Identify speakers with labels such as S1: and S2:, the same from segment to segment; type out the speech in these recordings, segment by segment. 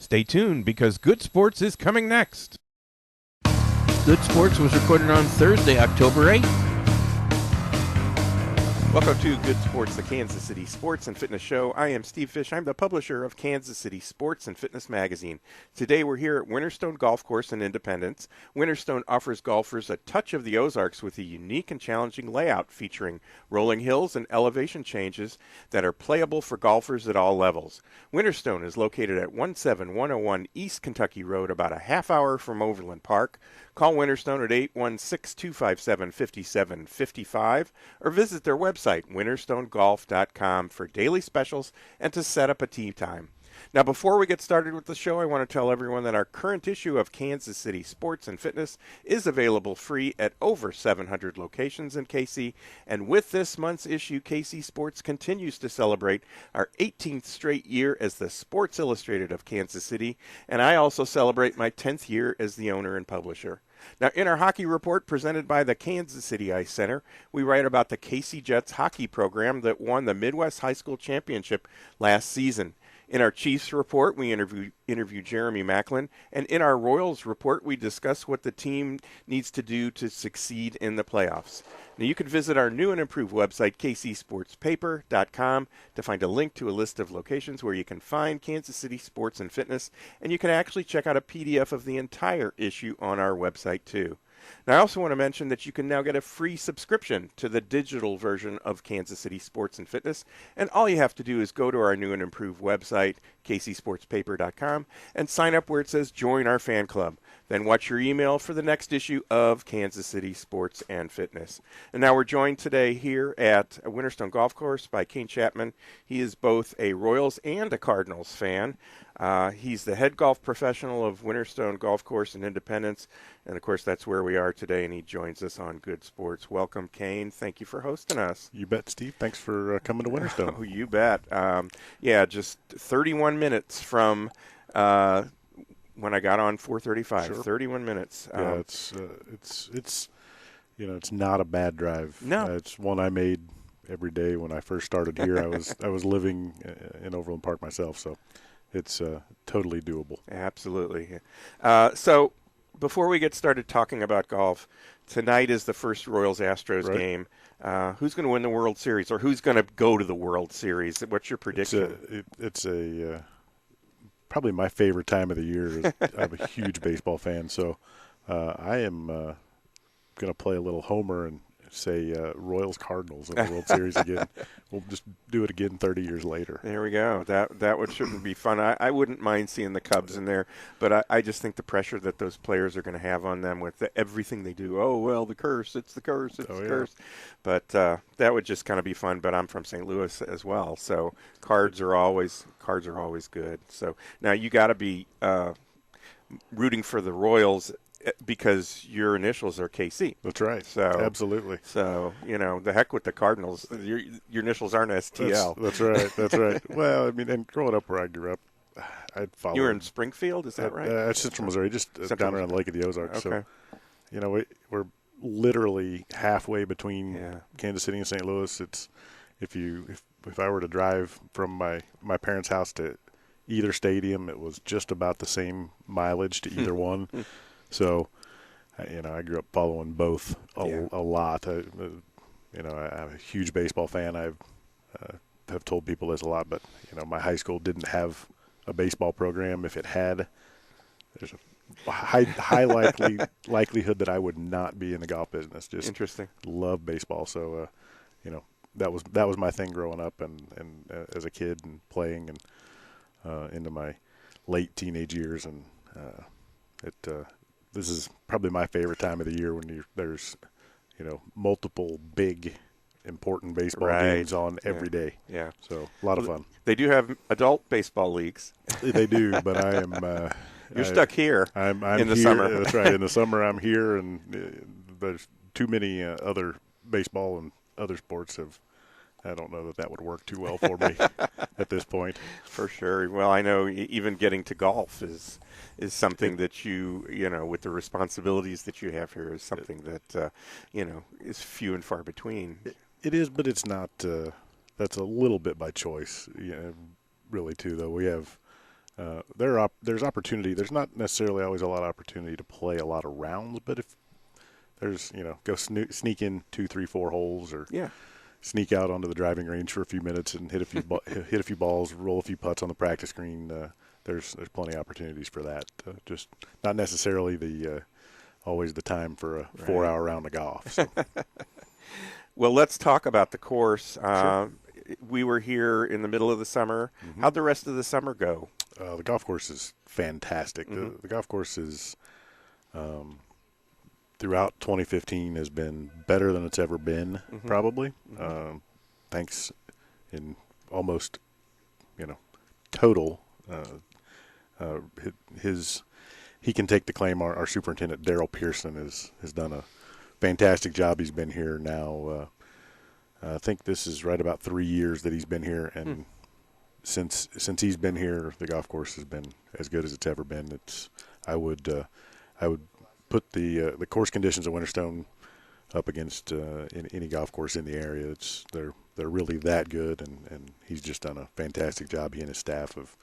S1: Stay tuned because Good Sports is coming next. Good Sports was recorded on Thursday, October 8th.
S2: Welcome to Good Sports, the Kansas City Sports and Fitness Show. I am Steve Fish. I'm the publisher of Kansas City Sports and Fitness Magazine. Today we're here at Winterstone Golf Course in Independence. Winterstone offers golfers a touch of the Ozarks with a unique and challenging layout featuring rolling hills and elevation changes that are playable for golfers at all levels. Winterstone is located at 17101 East Kentucky Road, about a half hour from Overland Park. Call Winterstone at 816-257-5755 or visit their website, winterstonegolf.com, for daily specials and to set up a tee time. Now, before we get started with the show, I want to tell everyone that our current issue of Kansas City Sports and Fitness is available free at over 700 locations in KC. And with this month's issue, KC Sports continues to celebrate our 18th straight year as the Sports Illustrated of Kansas City. And I also celebrate my 10th year as the owner and publisher. Now, in our hockey report presented by the Kansas City Ice Center, we write about the KC Jets hockey program that won the Midwest High School Championship last season. In our Chiefs report, we interview Jeremy Macklin, and in our Royals report, we discuss what the team needs to do to succeed in the playoffs. Now, you can visit our new and improved website, kcsportspaper.com, to find a link to a list of locations where you can find Kansas City Sports and Fitness, and you can actually check out a PDF of the entire issue on our website, too. Now, I also want to mention that you can now get a free subscription to the digital version of Kansas City Sports and Fitness, and all you have to do is go to our new and improved website, kcsportspaper.com, and sign up where it says Join Our Fan Club. Then watch your email for the next issue of Kansas City Sports and Fitness. And now we're joined today here at Winterstone Golf Course by Kane Chapman. He is both a Royals and a Cardinals fan. He's the head golf professional of Winterstone Golf Course in Independence, and of course that's where we are today, and he joins us on Good Sports. Welcome, Kane. Thank you for hosting us.
S3: You bet, Steve. Thanks for coming to Winterstone.
S2: Oh, you bet. Just 31 minutes from when I got on 4:35. Sure. 31 minutes.
S3: Yeah, it's not a bad drive.
S2: No,
S3: it's one I made every day when I first started here. I was living in Overland Park myself, so. It's totally doable.
S2: Absolutely. So before we get started talking about golf, tonight is the first Royals-Astros game. Who's going to win the World Series, or who's going to go to the World Series? What's your prediction?
S3: It's probably my favorite time of the year. I'm a huge baseball fan, so I am going to play a little homer and say Royals-Cardinals in the World Series again. We'll just do it again 30 years later.
S2: There we go. That would shouldn't be fun. I wouldn't mind seeing the Cubs in there, but I just think the pressure that those players are going to have on them with everything they do. Oh, well, the curse. It's the curse. It's the curse. But that would just kind of be fun. But I'm from St. Louis as well, so cards are always good. So now you got to be rooting for the Royals because your initials are KC.
S3: That's right.
S2: So
S3: absolutely.
S2: So the heck with the Cardinals. Your initials aren't STL.
S3: That's right. That's right. Well, I mean, and growing up where I grew up, I'd follow.
S2: You were in Springfield, is that right?
S3: Central Missouri, just down around the Lake of the Ozarks.
S2: Okay.
S3: So, we're literally halfway between Kansas City and St. Louis. It's if I were to drive from my parents' house to either stadium, it was just about the same mileage to either one. So, I grew up following both a lot. I'm a huge baseball fan. I've told people this a lot, but my high school didn't have a baseball program. If it had, there's a high likelihood that I would not be in the golf business. Just
S2: interesting.
S3: Love baseball, so that was my thing growing up and as a kid and playing and into my late teenage years, and this is probably my favorite time of the year when there's multiple big important baseball games on every day.
S2: Yeah.
S3: So a lot of fun.
S2: They do have adult baseball leagues.
S3: They do, but I am.
S2: You're stuck here.
S3: I'm
S2: in the
S3: here,
S2: summer.
S3: That's right. In the summer, I'm here, and there's too many other baseball and other sports have. I don't know that would work too well for me at this point.
S2: For sure. Well, I know even getting to golf is something that you with the responsibilities that you have here is something that is few and far between.
S3: It is, but it's not. That's a little bit by choice. Really, too. Though we have there's opportunity. There's not necessarily always a lot of opportunity to play a lot of rounds, but if there's, go sneak in 2, 3, 4 holes, or sneak out onto the driving range for a few minutes and hit a few hit a few balls, roll a few putts on the practice green. There's plenty of opportunities for that. Just not necessarily always the time for a 4-hour round of golf. So.
S2: Well, let's talk about the course.
S3: Sure.
S2: We were here in the middle of the summer. Mm-hmm. How'd the rest of the summer go?
S3: The golf course is fantastic.
S2: Mm-hmm.
S3: The golf course is, throughout 2015, has been better than it's ever been, probably. Mm-hmm. Thanks in almost, total. He can take the claim. Our superintendent, Daryl Pearson, has done a fantastic job. He's been here now. I think this is right about 3 years that he's been here, and since he's been here, the golf course has been as good as it's ever been. I would put the course conditions at Winterstone up against any golf course in the area. They're really that good, and he's just done a fantastic job, he and his staff, of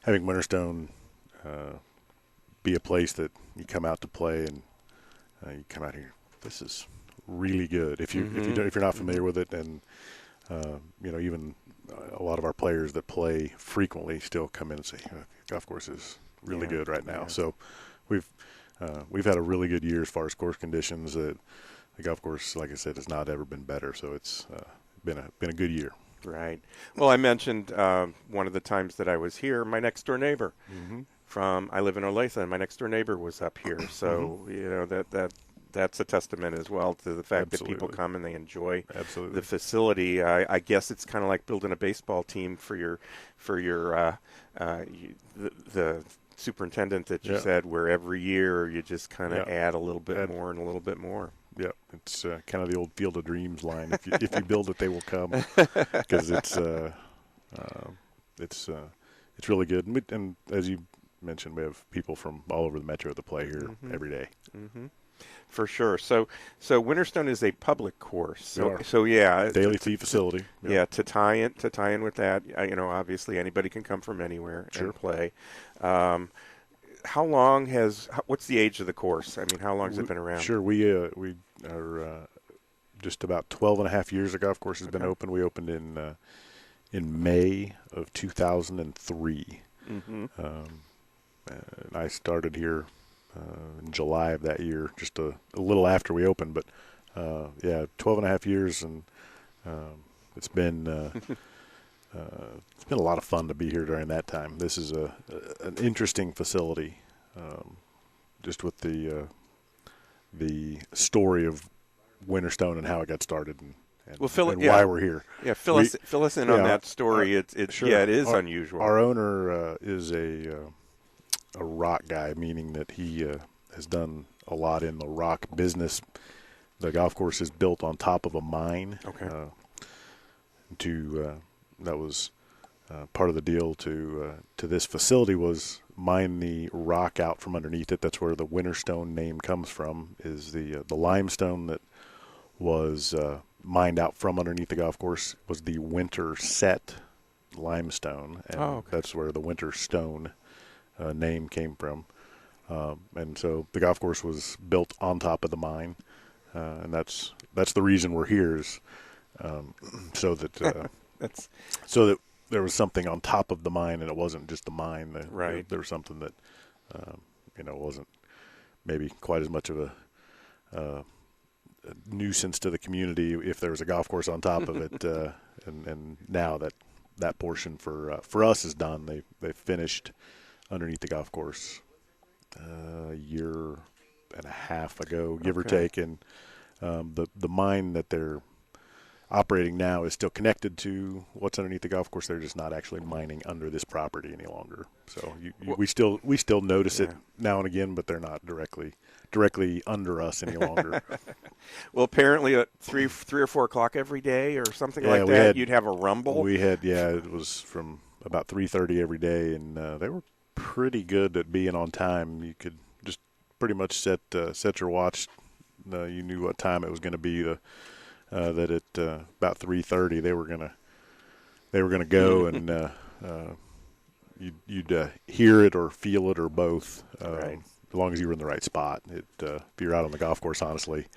S3: having Winterstone be a place that you come out to play, and you come out here. This is really good. If you're not familiar with it, and even a lot of our players that play frequently still come in and say, golf course is really good right now. Yeah. So we've had a really good year as far as course conditions. The golf course, like I said, has not ever been better. So it's been a good year. Right.
S2: Well, I mentioned one of the times that I was here, my next door neighbor I live in Olathe, and my next door neighbor was up here. So that's a testament as well to the fact that people come and they enjoy the facility. I guess it's kind of like building a baseball team for your the superintendent that you said, where every year you just kind of add a little bit more and a little bit more.
S3: Yeah, it's kind of the old Field of Dreams line. If you build it, they will come, because it's really good. And as you mentioned, we have people from all over the metro that play here every day. Mm-hmm.
S2: For sure. So Winterstone is a public course. So
S3: daily fee facility.
S2: Yeah. To tie in with that, obviously anybody can come from anywhere and play. What's the age of the course? I mean, how long has it been around?
S3: Sure. We are just about 12 and a half years ago. Of course, has been open. We opened in May of 2003. Mm-hmm. And I started here in July of that year, just a little after we opened. But 12 and a half years, and it's been a lot of fun to be here during that time. This is an interesting facility, just with the story of Winterstone and how it got started, and why we're here.
S2: Yeah, fill us in on that story. It is unusual.
S3: Our owner is a rock guy, meaning that he has done a lot in the rock business. The golf course is built on top of a mine. Okay. That was part of the deal to this facility, was mine the rock out from underneath it. That's where the Winterstone name comes from, is the limestone that was mined out from underneath the golf course was the Winterset limestone, and that's where the Winterstone name came from. And so the golf course was built on top of the mine, and that's the reason we're here, is so that there was something on top of the mine, and it wasn't just the mine. There was something that wasn't maybe quite as much of a nuisance to the community if there was a golf course on top of it. And now that portion for us is done. They finished underneath the golf course a year and a half ago, give or take, and the mine that they're operating now is still connected to what's underneath the golf course. They're just not actually mining under this property any longer. So we still notice it now and again, but they're not directly under us any longer.
S2: Well, apparently at 3 or 4 o'clock every day or something like that, you'd have a rumble.
S3: We had, it was from about 3:30 every day, and they were pretty good at being on time. You could just pretty much set your watch. You knew what time it was going to be. That at about 3:30 they were gonna go, and you'd hear it or feel it or both,
S2: Right.
S3: as long as you were in the right spot. If you're out on the golf course, honestly,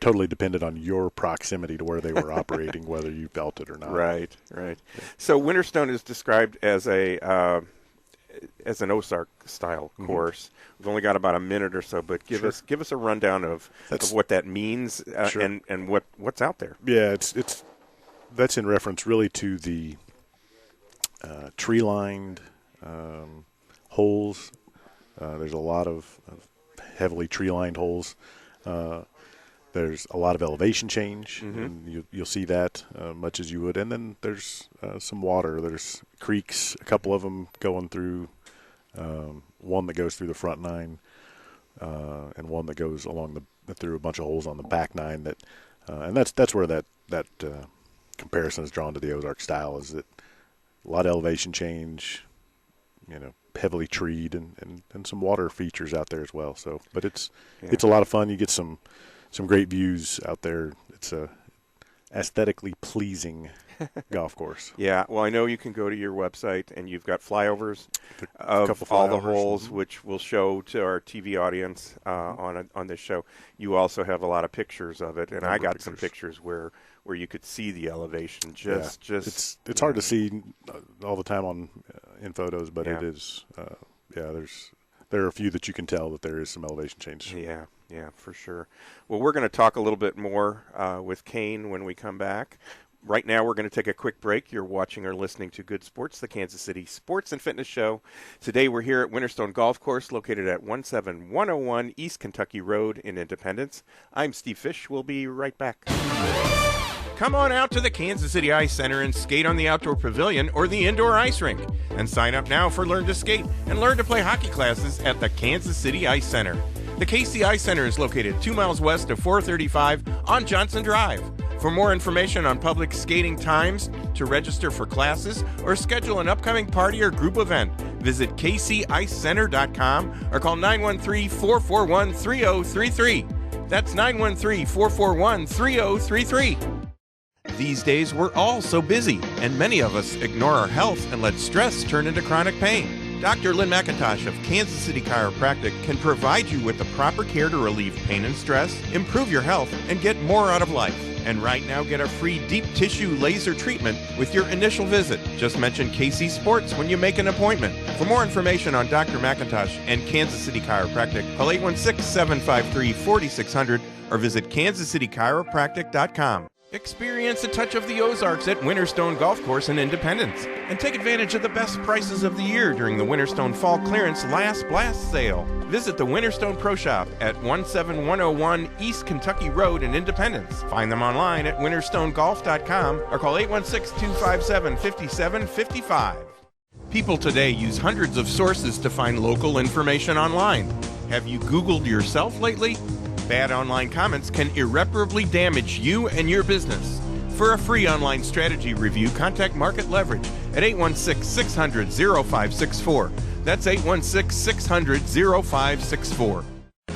S3: totally depended on your proximity to where they were operating, whether you felt it or not.
S2: Right. So Winterstone is described as as an Ozark-style course. We've only got about a minute or so, but give us a rundown of what that means and what's out there.
S3: Yeah, that's in reference really to the tree-lined holes. There's a lot of heavily tree-lined holes. There's a lot of elevation change, and you'll see that much as you would. And then there's some water. There's creeks, a couple of them going through, one that goes through the front nine, and one that goes through a bunch of holes on the back nine. And that's where that comparison is drawn to the Ozark style, is that a lot of elevation change, heavily treed, and some water features out there as well. So, but it's a lot of fun. You get some great views out there. It's a aesthetically pleasing golf course.
S2: Yeah, well, I know you can go to your website and you've got flyovers of all the holes, which we'll show to our TV audience on this show. You also have a lot of pictures of it, and I got some pictures where you could see the elevation. It's
S3: hard to see all the time in photos, but it is. There are a few that you can tell that there is some elevation change.
S2: Yeah, for sure. Well, we're going to talk a little bit more with Kane when we come back. Right now, we're going to take a quick break. You're watching or listening to Good Sports, the Kansas City Sports and Fitness Show. Today, we're here at Winterstone Golf Course, located at 17101 East Kentucky Road in Independence. I'm Steve Fish. We'll be right back.
S1: Come on out to the Kansas City Ice Center and skate on the outdoor pavilion or the indoor ice rink. And sign up now for Learn to Skate and Learn to Play hockey classes at the Kansas City Ice Center. The KC Ice Center is located 2 miles west of 435 on Johnson Drive. For more information on public skating times, to register for classes, or schedule an upcoming party or group event, visit kcicecenter.com or call 913-441-3033. That's 913-441-3033. These days, we're all so busy, and many of us ignore our health and let stress turn into chronic pain. Dr. Lynn McIntosh of Kansas City Chiropractic can provide you with the proper care to relieve pain and stress, improve your health, and get more out of life. And right now, get a free deep tissue laser treatment with your initial visit. Just mention KC Sports when you make an appointment. For more information on Dr. McIntosh and Kansas City Chiropractic, call 816-753-4600 or visit kansascitychiropractic.com. Experience a touch of the Ozarks at Winterstone Golf Course in Independence and take advantage of the best prices of the year during the Winterstone Fall Clearance Last Blast Sale. Visit the Winterstone Pro Shop at 17101 East Kentucky Road in Independence. Find them online at winterstonegolf.com or call 816-257-5755. People today use hundreds of sources to find local information online. Have you Googled yourself lately? Bad online comments can irreparably damage you and your business. For a free online strategy review, contact Market Leverage at 816-600-0564. That's 816-600-0564.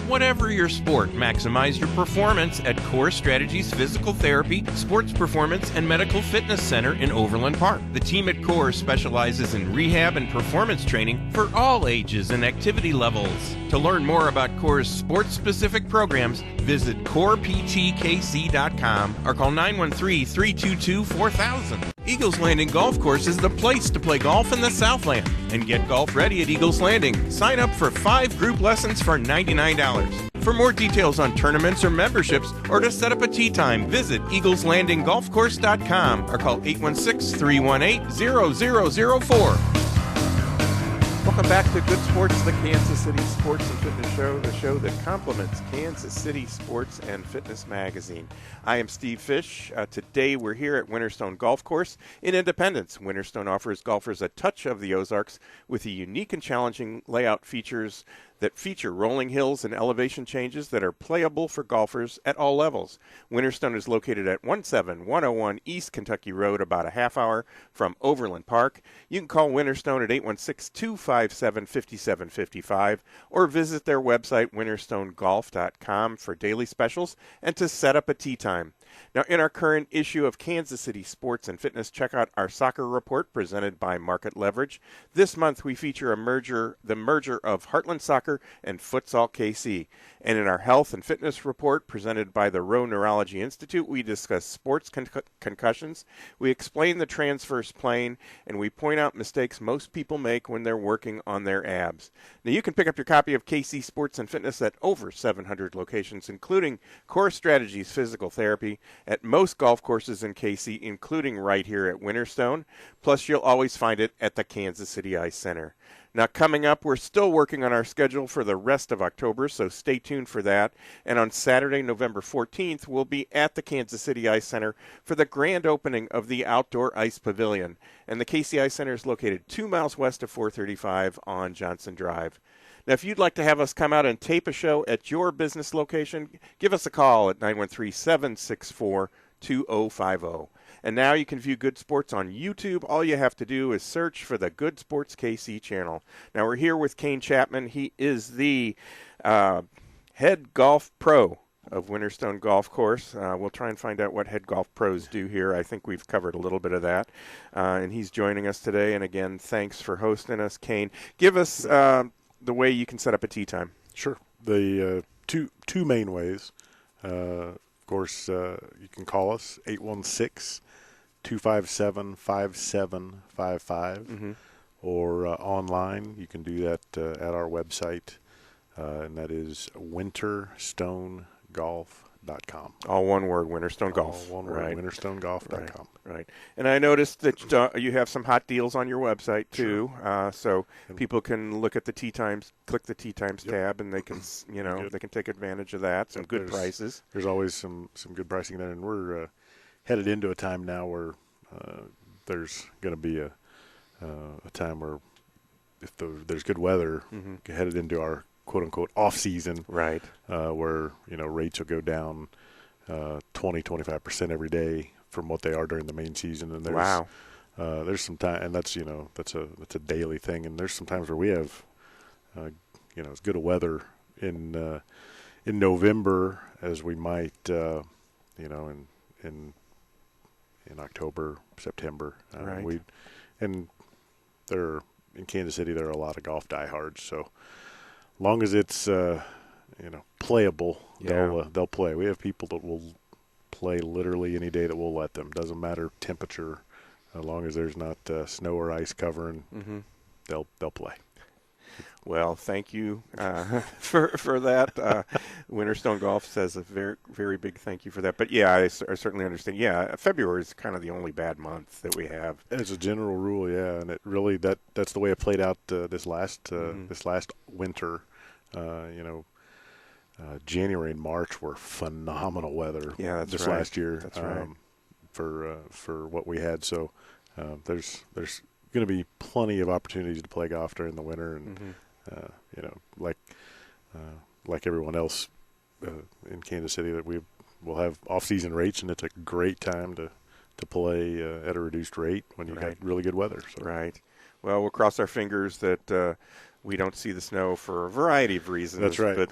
S1: Whatever your sport, maximize your performance at Core Strategies Physical Therapy, Sports Performance, and Medical Fitness Center in Overland Park. The team at Core specializes in rehab and performance training for all ages and activity levels. To learn more about Core's sports-specific programs, visit coreptkc.com or call 913-322-4000. Eagles Landing Golf Course is the place to play golf in the Southland and get golf ready at Eagles Landing. Sign up for 5 group lessons for $99. For more details on tournaments or memberships or to set up a tee time, visit eagleslandinggolfcourse.com or call 816-318-0004.
S2: Welcome back to Good Sports, the Kansas City Sports and Fitness Show, the show that complements Kansas City Sports and Fitness Magazine. I am Steve Fish. Today we're here at Winterstone Golf Course in Independence. Winterstone offers golfers a touch of the Ozarks with the unique and challenging layout features that feature rolling hills and elevation changes that are playable for golfers at all levels. Winterstone is located at 17101 East Kentucky Road, about a half hour from Overland Park. You can call Winterstone at 816-257-5755 or visit their website, winterstonegolf.com, for daily specials and to set up a tee time. Now, in our current issue of Kansas City Sports and Fitness, check out our soccer report presented by Market Leverage. This month, we feature the merger of Heartland Soccer and Futsal KC. And in our health and fitness report presented by the Rowe Neurology Institute, we discuss sports concussions, we explain the transverse plane, and we point out mistakes most people make when they're working on their abs. Now, you can pick up your copy of KC Sports and Fitness at over 700 locations, including Core Strategies Physical Therapy, at most golf courses in KC, including right here at Winterstone. Plus, you'll always find it at the Kansas City Ice Center. Now, coming up, we're still working on our schedule for the rest of October, so stay tuned for that. And on Saturday, November 14th, we'll be at the Kansas City Ice Center for the grand opening of the Outdoor Ice Pavilion. And the KC Ice Center is located 2 miles west of 435 on Johnson Drive. Now, if you'd like to have us come out and tape a show at your business location, give us a call at 913-764-2050. And now you can view Good Sports on YouTube. All you have to do is search for the Good Sports KC channel. Now, we're here with Kane Chapman. He is the head golf pro of Winterstone Golf Course. We'll try and find out what head golf pros do here. I think we've covered a little bit of that. And he's joining us today. And, again, thanks for hosting us, Kane. Give us the way you can set up a tee time.
S3: Sure. The two main ways. Of course, you can call us 816-257-5755, or online. You can do that at our website, and that is winterstonegolf.com.
S2: All one word, Winterstone Golf.
S3: All one word, winterstonegolf.com.
S2: Right. And I noticed that you have some hot deals on your website, too, so people can look at the tee times, click the tee times tab, and they can, they can take advantage of that. Some good prices.
S3: There's always some good pricing there, and we're headed into a time now where there's going to be a time where if there's good weather, headed into our quote-unquote off-season,
S2: right?
S3: Where, rates will go down 20-25% every day from what they are during the main season. And there's some time, and that's that's a daily thing. And there's some times where we have as good a weather in November as we might in October, September.
S2: Right.
S3: In Kansas City, there are a lot of golf diehards. So long as it's playable, they'll play. We have people that will play literally any day that we'll let them. Doesn't matter temperature, as long as there's not snow or ice covering, they'll play.
S2: Well, thank you for that. Winterstone Golf says a very, very big thank you for that. But, yeah, I certainly understand. Yeah, February is kind of the only bad month that we have.
S3: As a general rule, yeah, and it really that's the way it played out this last winter. January and March were phenomenal weather.
S2: Yeah, that's
S3: this
S2: right.
S3: last year.
S2: That's right.
S3: For what we had. So there's going to be plenty of opportunities to play golf during the winter, and like everyone else in Kansas City, that we'll have off-season rates, and it's a great time to play at a reduced rate when you've got really good weather. So.
S2: Right. Well, we'll cross our fingers that we don't see the snow for a variety of reasons.
S3: That's right.
S2: But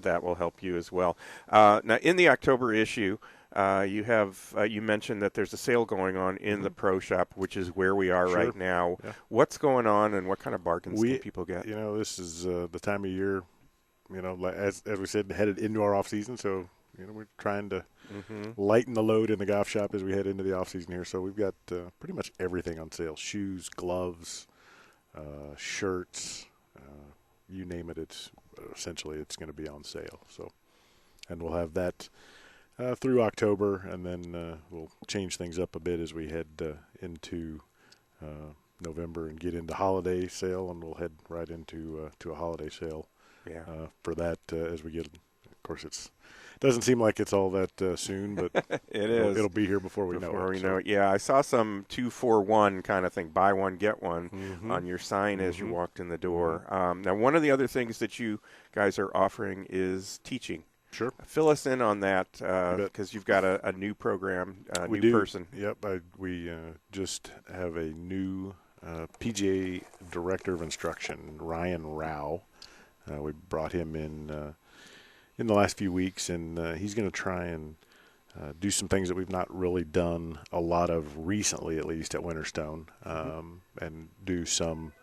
S2: that will help you as well. Now, in the October issue, you mentioned that there's a sale going on in the pro shop, which is where we are right now.
S3: Yeah.
S2: What's going on, and what kind of bargains can people get?
S3: This is the time of year. As we said, headed into our off season, so we're trying to lighten the load in the golf shop as we head into the off season here. So we've got pretty much everything on sale: shoes, gloves, shirts, you name it. It's going to be on sale. So, and we'll have that through October, and then we'll change things up a bit as we head into November and get into holiday sale, and we'll head right into to a holiday sale for that as we get. Of course, it doesn't seem like it's all that soon, but
S2: it is.
S3: It'll be here before we know it.
S2: Yeah, I saw some 2-for-1 kind of thing, buy one get one, on your sign as you walked in the door. Now, one of the other things that you guys are offering is teaching.
S3: Sure.
S2: Fill us in on that, because you've got a new program, new person.
S3: Yep. We just have a new PGA Director of Instruction, Ryan Rao. We brought him in the last few weeks, and he's going to try and do some things that we've not really done a lot of recently, at least at Winterstone, and do some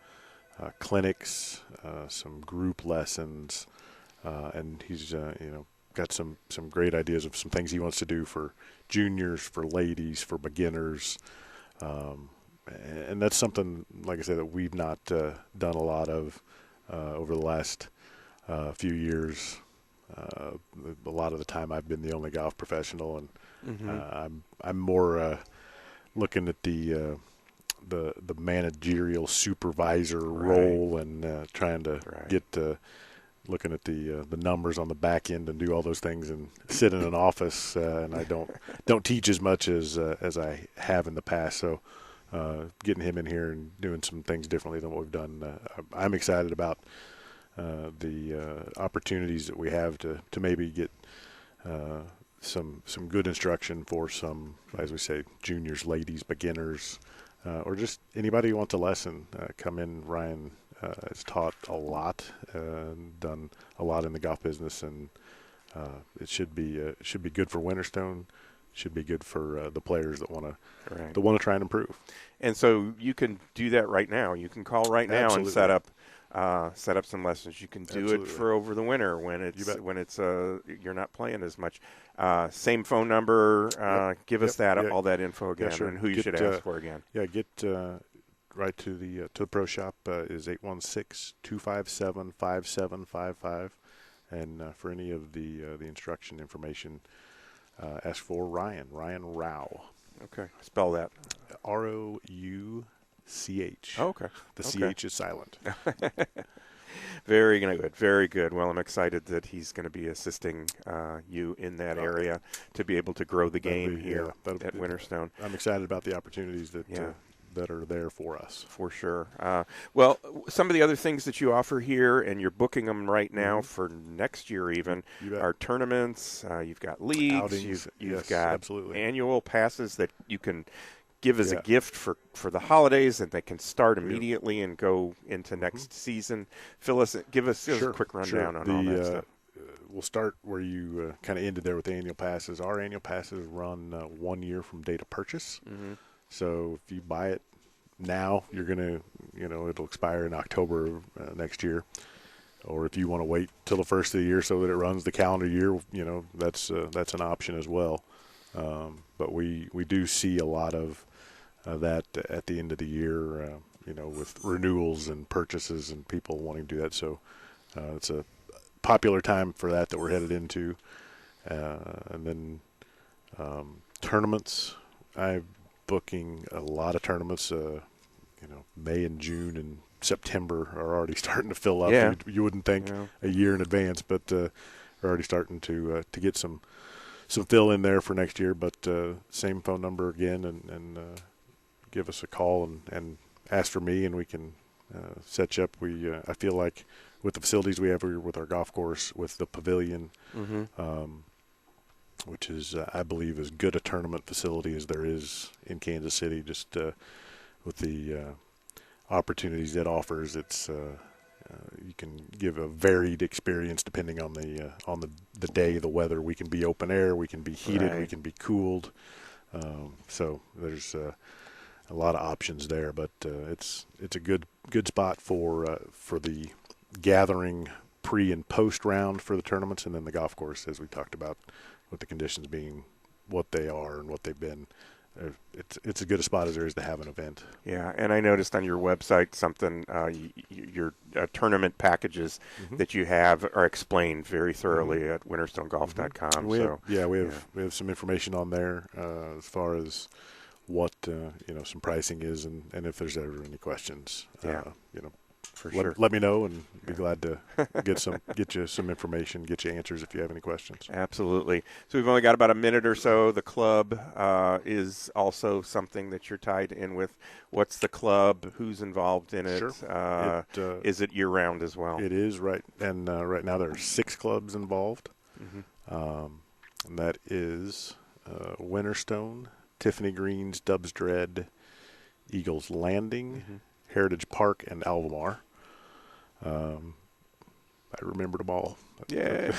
S3: clinics, some group lessons, and he's got some great ideas of some things he wants to do for juniors, for ladies, for beginners, and that's something, like I said, that we've not done a lot of over the last few years. A lot of the time I've been the only golf professional, and I'm more looking at the managerial supervisor role, and trying to get looking at the numbers on the back end and do all those things and sit in an office, and I don't teach as much as I have in the past. So getting him in here and doing some things differently than what we've done, I'm excited about the opportunities that we have to maybe get some good instruction for some, as we say, juniors, ladies, beginners, or just anybody who wants a lesson. Come in. Ryan has taught a lot, done a lot in the golf business, and it should be good for Winterstone. Should be good for the players that want to try and improve.
S2: And so you can do that right now. You can call right now and set up some lessons. You can do it for over the winter when it's you're not playing as much. Same phone number. Give us all that info again, and who you should ask for again.
S3: Yeah, get right to the pro shop is 816-257-5755, and for any of the instruction information, ask for Ryan Rao.
S2: Okay, spell that.
S3: R-O-U-C-H.
S2: Oh, okay.
S3: The CH is silent.
S2: Very good. Very good. Well, I'm excited that he's going to be assisting you in that area to be able to grow the game here at Winterstone.
S3: I'm excited about the opportunities that are there for us.
S2: For sure. Well, some of the other things that you offer here, and you're booking them right now for next year even, are tournaments. You've got leagues.
S3: Outings.
S2: You've got
S3: absolutely.
S2: annual passes that you can give as a gift for the holidays, and they can start immediately and go into next season. Give us a quick rundown on all that stuff.
S3: We'll start where you kind of ended there with the annual passes. Our annual passes run 1 year from date of purchase. So if you buy it now, you're going to, it'll expire in October next year. Or if you want to wait till the first of the year so that it runs the calendar year, that's an option as well. But we do see a lot of that at the end of the year, with renewals and purchases and people wanting to do that. So it's a popular time for that we're headed into. And then tournaments. I'm booking a lot of tournaments. May and June and September are already starting to fill up.
S2: Yeah.
S3: You wouldn't think a year in advance, but are already starting to get some fill in there for next year. But same phone number again, and give us a call and ask for me, and we can set you up. I feel like with the facilities we have here, with our golf course, with the pavilion, which is I believe as good a tournament facility as there is in Kansas City, just with the opportunities it offers. It's you can give a varied experience depending on the day, the weather. We can be open air, we can be heated, we can be cooled. So there's a lot of options there, but it's a good spot for the gathering pre and post round for the tournaments, and then the golf course, as we talked about, with the conditions being what they are and what they've been. It's as good a spot as there is to have an event.
S2: Yeah, and I noticed on your website something, your tournament packages that you have are explained very thoroughly at winterstonegolf.com.
S3: We have some information on there as far as what some pricing is, and if there's ever any questions.
S2: For sure.
S3: Let me know, and be glad to get you some information, get you answers if you have any questions.
S2: Absolutely. So we've only got about a minute or so. The club is also something that you're tied in with. What's the club? Who's involved in it?
S3: Sure.
S2: Is it year-round as well?
S3: It is, right. And right now there are 6 clubs involved. And that is Winterstone, Tiffany Greens, Dubs Dread, Eagles Landing, Heritage Park, and Albemarle. I I remembered them all.
S2: Yeah.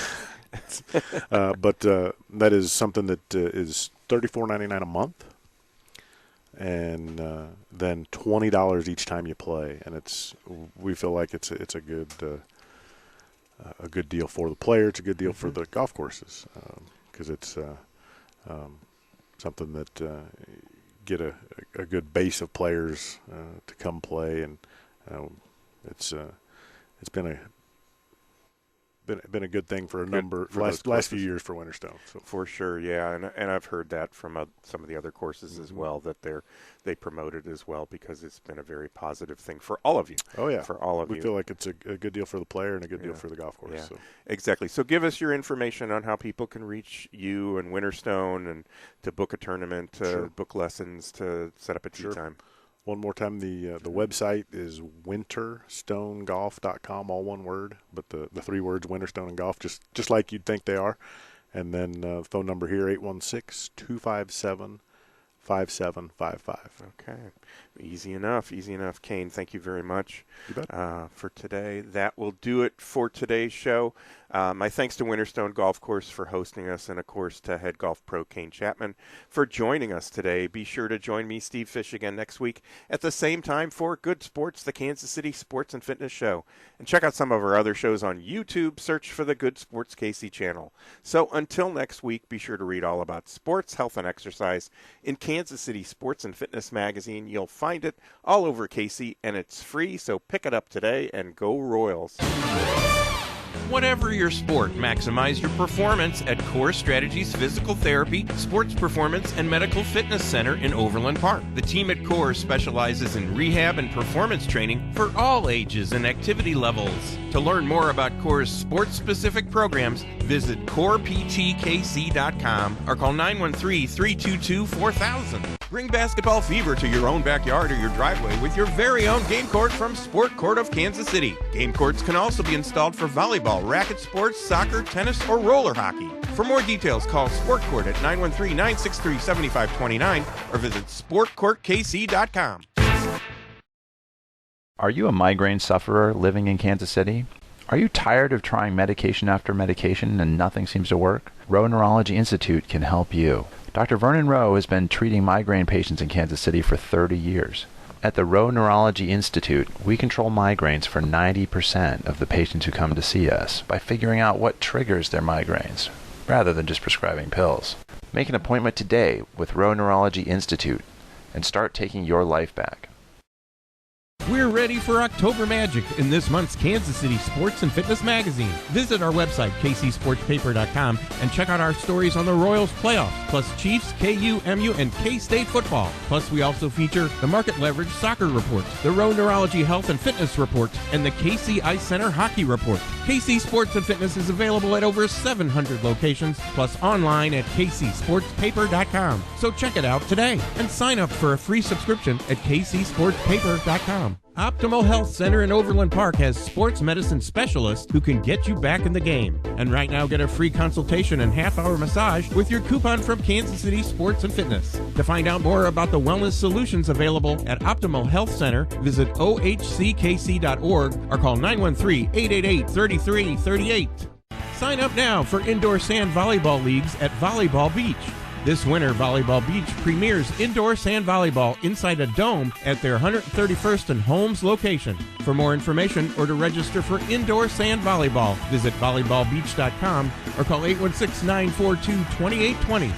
S3: But that is something that is $34.99 a month, and then $20 each time you play. And we feel like it's a good deal for the player. It's a good deal for the golf courses, because it's something that get a good base of players to come play, and it's been a good thing for a number last few years for Winterstone. So.
S2: For sure, yeah, and I've heard that from some of the other courses as well, that they promote it as well, because it's been a very positive thing for all of you.
S3: Oh yeah,
S2: for all of you.
S3: We feel like it's a good deal for the player and a good deal for the golf course.
S2: Yeah,
S3: so.
S2: Exactly. So give us your information on how people can reach you and Winterstone, and to book a tournament, to book lessons, to set up a tee time.
S3: One more time, the website is winterstonegolf.com, all one word, but the three words, Winterstone and Golf, just like you'd think they are. And then phone number here, 816-257-5755.
S2: Okay. Easy enough. Kane, thank you very much for today. That will do it for today's show. My thanks to Winterstone Golf Course for hosting us, and, of course, to head golf pro Kane Chapman for joining us today. Be sure to join me, Steve Fish, again next week at the same time for Good Sports, the Kansas City Sports and Fitness Show. And check out some of our other shows on YouTube. Search for the Good Sports KC channel. So until next week, be sure to read all about sports, health, and exercise in Kansas City Sports and Fitness magazine. You'll find it all over KC, and it's free, so pick it up today and go Royals.
S1: Whatever your sport, maximize your performance at Core Strategies Physical Therapy, Sports Performance, and Medical Fitness Center in Overland Park. The team at Core specializes in rehab and performance training for all ages and activity levels. To learn more about Core's sports-specific programs, visit coreptkc.com or call 913-322-4000. Bring basketball fever to your own backyard or your driveway with your very own game court from Sport Court of Kansas City. Game courts can also be installed for volleyball, racket sports, soccer, tennis, or roller hockey. For more details, call Sport Court at 913-963-7529 or visit sportcourtkc.com.
S4: Are you a migraine sufferer living in Kansas City? Are you tired of trying medication after medication and nothing seems to work? Rowe Neurology Institute can help you. Dr. Vernon Rowe has been treating migraine patients in Kansas City for 30 years. At the Rowe Neurology Institute, we control migraines for 90% of the patients who come to see us by figuring out what triggers their migraines, rather than just prescribing pills. Make an appointment today with Rowe Neurology Institute and start taking your life back.
S5: We're ready for October magic in this month's Kansas City Sports and Fitness magazine. Visit our website, kcsportspaper.com, and check out our stories on the Royals playoffs, plus Chiefs, KU, MU, and K-State football. Plus, we also feature the Market Leverage Soccer Report, the Rowe Neurology Health and Fitness Report, and the KC Ice Center Hockey Report. KC Sports and Fitness is available at over 700 locations, plus online at kcsportspaper.com. So check it out today and sign up for a free subscription at kcsportspaper.com. Optimal Health Center in Overland Park has sports medicine specialists who can get you back in the game. And right now, get a free consultation and half-hour massage with your coupon from Kansas City Sports and Fitness. To find out more about the wellness solutions available at Optimal Health Center, visit ohckc.org or call 913-888-3338. Sign up now for indoor sand volleyball leagues at Volleyball Beach. This winter, Volleyball Beach premieres indoor sand volleyball inside a dome at their 131st and Holmes location. For more information or to register for indoor sand volleyball, visit volleyballbeach.com or call 816-942-2820.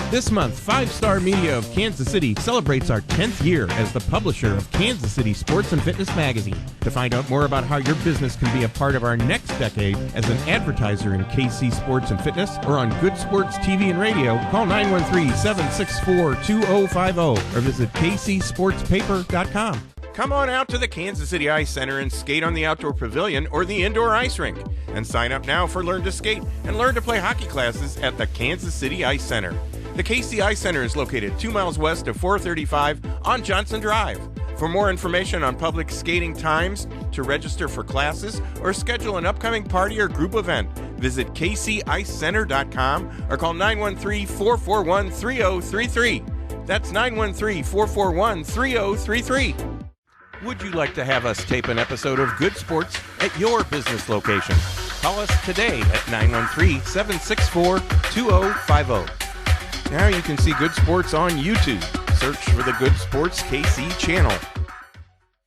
S5: This month, 5 Star Media of Kansas City celebrates our 10th year as the publisher of Kansas City Sports and Fitness magazine. To find out more about how your business can be a part of our next decade as an advertiser in KC Sports and Fitness or on Good Sports TV and Radio, call 913-764-2050 or visit kcsportspaper.com.
S1: Come on out to the Kansas City Ice Center and skate on the outdoor pavilion or the indoor ice rink. And sign up now for Learn to Skate and Learn to Play hockey classes at the Kansas City Ice Center. The KC Ice Center is located 2 miles west of 435 on Johnson Drive. For more information on public skating times, to register for classes, or schedule an upcoming party or group event, visit kcicecenter.com or call 913-441-3033. That's 913-441-3033. Would you like to have us tape an episode of Good Sports at your business location? Call us today at 913-764-2050. Now you can see Good Sports on YouTube. Search for the Good Sports KC channel.